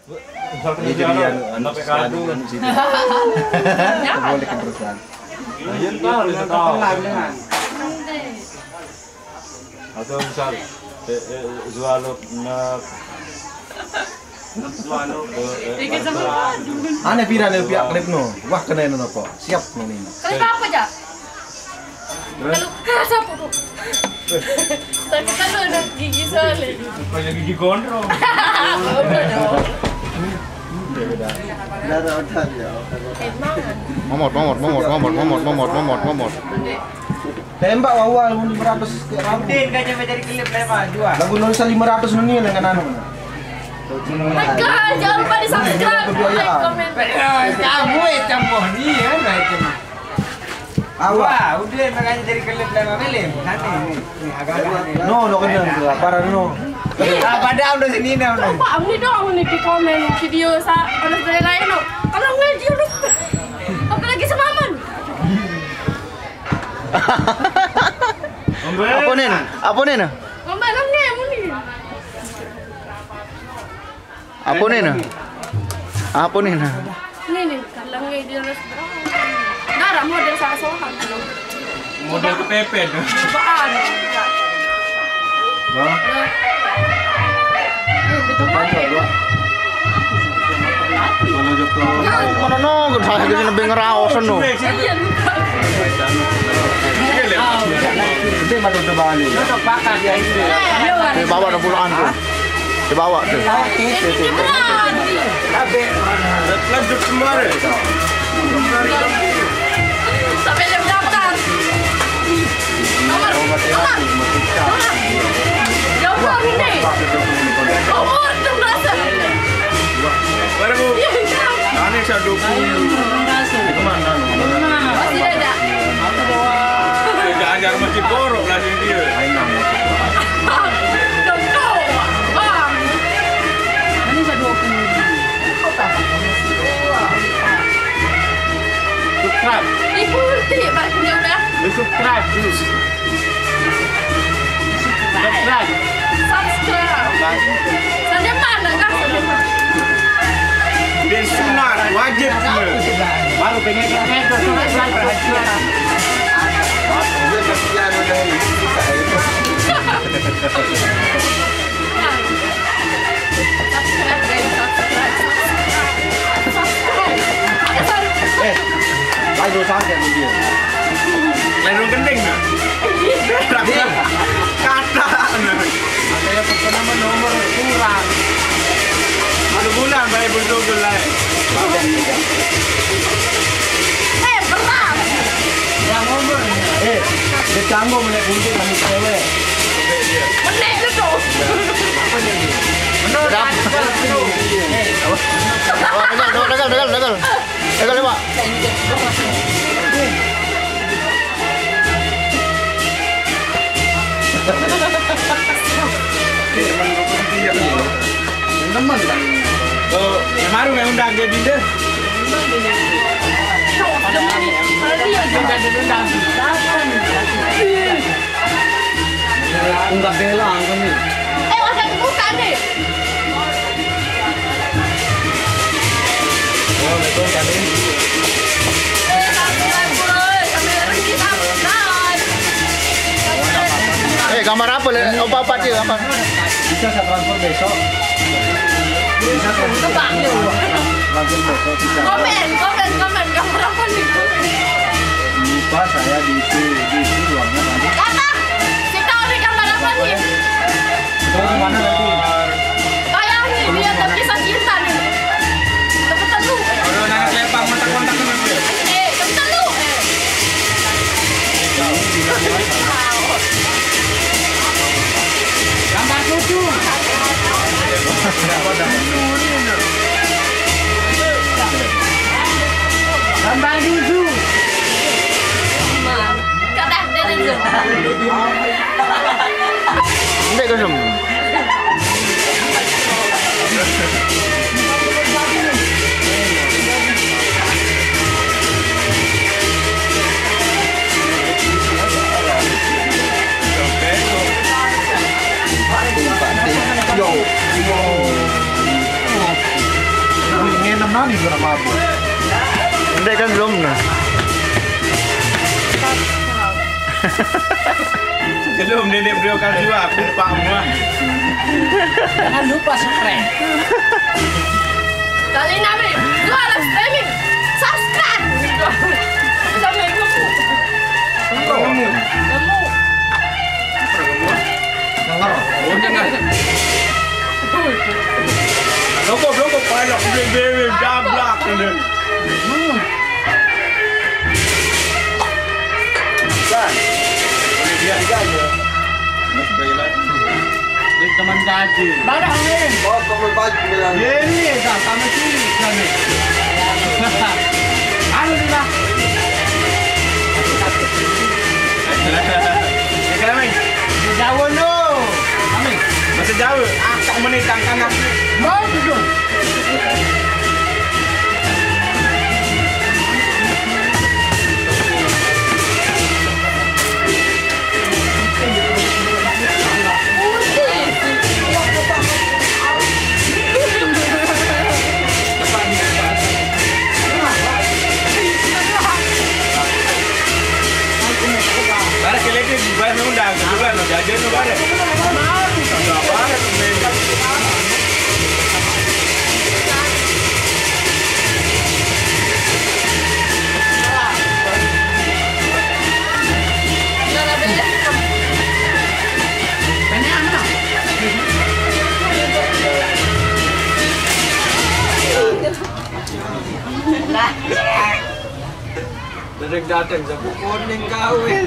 Jadi anak kado kan di sini. Boleh keterusan. Ayun tahu, tahu. Atau misal jual na Aneh pira nih pihak klip no. Wah kena no kok. Siap no ini. Klip apa aja? Kalau kerasa apa kok? Sakit kan ada gigi soalnya. banyak gigi gondrong. Momot. Tembak awal mun 500 ke rambut. Din kayaknya mencari klip lewat jual. Lagu nulisan 500 nungi dengan anu. Maka jangan lupa di subscribe, like, komen. Kamu campur ni ya, macam. Wah, udah makanya jadi klip lewat film. Nanti ini agak-agak. No kena para no. Pada udah sini dah. Pak, ini dong nih di komen video orang lain no. Kalau ngaji udah. Apalagi semaman. Apa nih? Ngomong namanya muni. Apa nih? Ini kalau ngaji harus berapa? Darah model sasohan. Model kepepet. Apaan? Wah. Betul banget. Mana no, saya kesini lebih ngerawasan no. Iya lupa. Itu baru terbang ini. Untuk bakar dia itu. Dibawa ada pulaan tuh. Dibawa tuh. Tapi Lanjut kemarin. Sampai jam daftar. Nomor. Jauh ini. Nomor 16. Baru. Aneh saya 20. Kemana? Masih ada. Jangan masih borok lah dia. subscribe. Ikuti bajunya udah. Subscribe dulu. Subscribe. Saja mana kan? Dan sunat wajib. Baru pengen subscribe perhatian. Ayo santai dia. Lain gending nggak? Kata. Saya pernah nomor kurang. Ada bulan baik betul lah. Berat. Yang nomor. Dia canggung menaik kunci kami cewek. Menek itu. Menurut Degal Pak. Teman kan. Kemarin yang undang dia dinda. Enggak bela kami. Wadah buka deh. Oh, betul kan ini. Gambar apa le? Apa dia gambar? Bisa saya transfer besok. Bisa transfer besok bisa. Komen gambar apa nih? Lupa saya diisi ruangnya nanti. Kata, kita udah gambar apa nih? Terus gimana nanti? Bayangin dia terkisah cinta nih. Cepetan lu. Orang nanya lepang kontak dengan dia. Cepetan lu. gambar cucu. Gambar cucu. Kata, dia. Enggak kesem. Nani sudah mabuk. Ndek kan belum nah. Belum nenek beliau kan juga aku lupa semua. Jangan lupa subscribe. Kali ini gua ada streaming. Subscribe. Sampai ketemu. Kamu. Kamu. Oh jangan. Loko palok bebe dablak ini. Kan. Dia aja. Dia teman gaji. Baru angin. Oh, kamu baju bilang. Ini dah sama sini kami. Anu ni lah. Ya kami. Jauh no. Kami. Masa jauh. Tak menitangkan aku. Mau tu. Bara que leite vai não dá, não dá, não bara. Não bara também. Dereng datang sabu kuning kawin.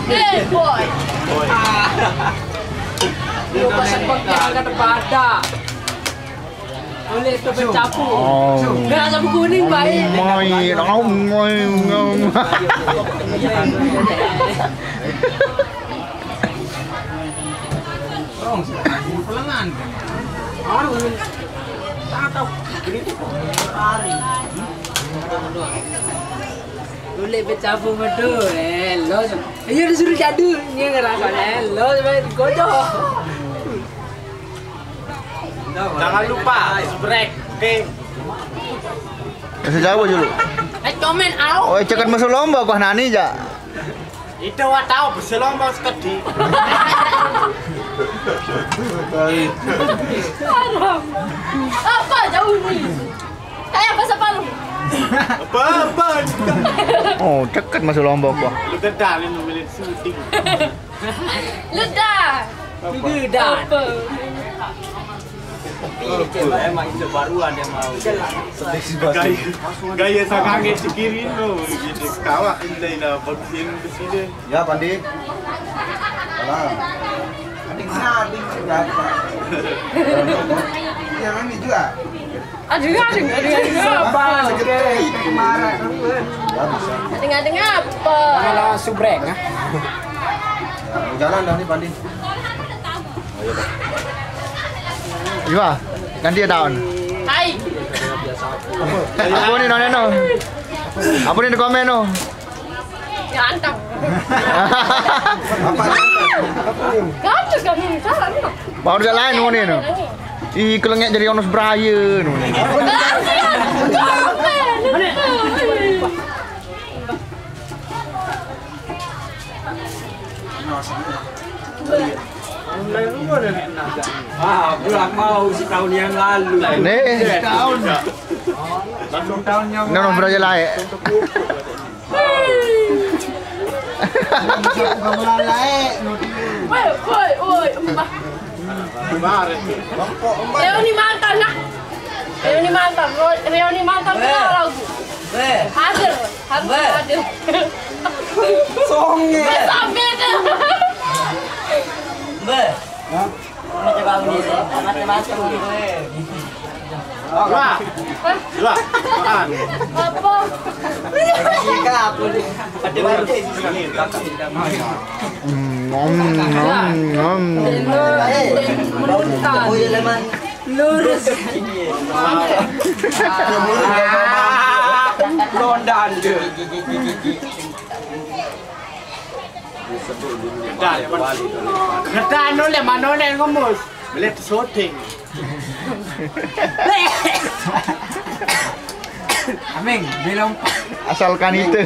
Hey boy. Dia pasang pakai pada. Boleh tu bercapu. Gerak sabu kuning baik. Moi, ngom. Rong pelengan. Orang tak tahu. Hari. Boleh bercapu betul. Hello. Ia disuruh jadu. Ni ngerasa hello. Gojo. Jangan lupa break. Okey. Masih jauh dulu. Komen au. Oh, cekat masuk lomba kau nani ja. Itu awak tahu berselomba sekali. Apa jauh ni? Kayak bahasa Palu. Apa? Oh, cekat masuk lomba kau. Kita dah memilih syuting. Ludah. Ludah. Apa? Emang itu baruan dia mau. Gaya sangat sekirin tu. Jadi kawak ini nak bersin di sini. Ya, Pandi. Alah. Yang ini juga. Ada. Apa? Marah. Dengar apa? Kalau subrek, ah. Jalan dah ni Pandi. Ayo dah. Iwa, ganti tahun. Hai. Apa ni no? Apa ni di komen no? Ya antang. Apa? Gatus kami salah ni. Baru jalan lain ni no. Ih, kelengek jadi onus beraya no. Bulan mau setahun yang lalu. Ni. Tahun yang No, beraya lain. Woi, mbak. Reuni mantan nak. Reuni mantan kenal lagu. Hadir. Songe. Sampai ke. Macam ni, macam-macam ni. Wah. Makan. Apa? Jika aku ni ada baru di sini. Menuntan. Lurus. Londan je. Kata anu le mana le ngomus. Boleh syuting. Ameng, belum. Asalkan itu.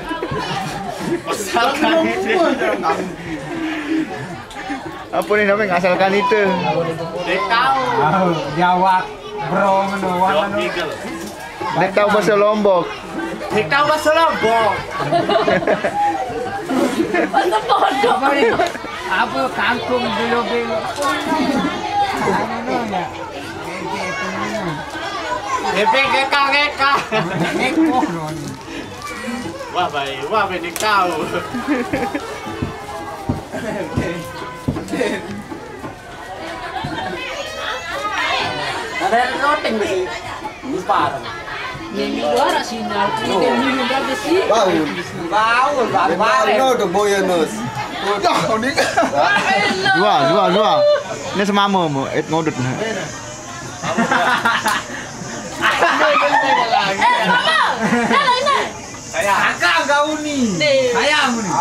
Asalkan itu. Apa nih namanya? Asalkan itu. Dek tahu. Jawab bro menurut Jawab Eagle. Dek tahu bahasa Lombok. Dek tahu bahasa Lombok. Masa pondok. apa nih? Apa kangkung belok-belok? Ano ya? Hepe ngeka. Eko non. Wah baik dek tahu. Ada roteng besi. Lupa. Yang juara sinar. Ini minum berapa sih? Wow. Bau, udah boyanus. Dua. Ini semama mu, ngodut. Mama! Ini! Kakak kau nih. Nih. Ayam nih.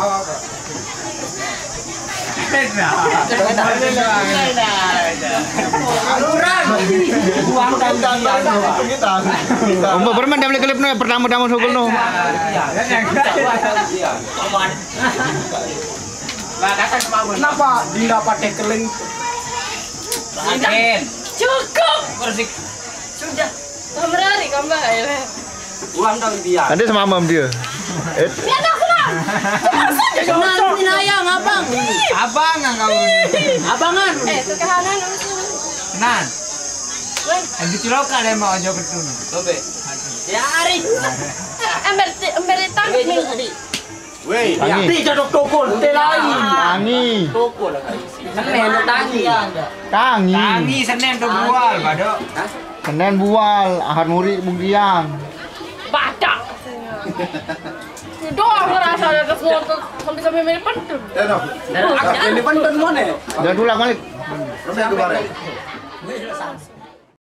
Uang dan Umba bermain dalam klip no pertama-tama sokol no. Kenapa tidak pakai keling? Cukup! Sudah. Kamerari kambah ya. Uang dan dia. Nanti semamam dia. Lihat aku lah. Cepat saja. Ayam abang. Abang kau nih. Abangan. Itu kehanan. Nan. Weh, Di cilokan dia mau aja betul. Tobe. Ya Ari. ember tangkap nih. Weh, Tangi. Tidak ada tokol. Telai. Tangi. Tokol. Senin tangi. Tangi. Tangi Senin tuh bual, Badok. Senin bual, Ahad Muri Bugdiang. Baca. Doang ngerasa ada semua sampai mirip pentun. Ini pantun mana? Dan ulang balik. Sampai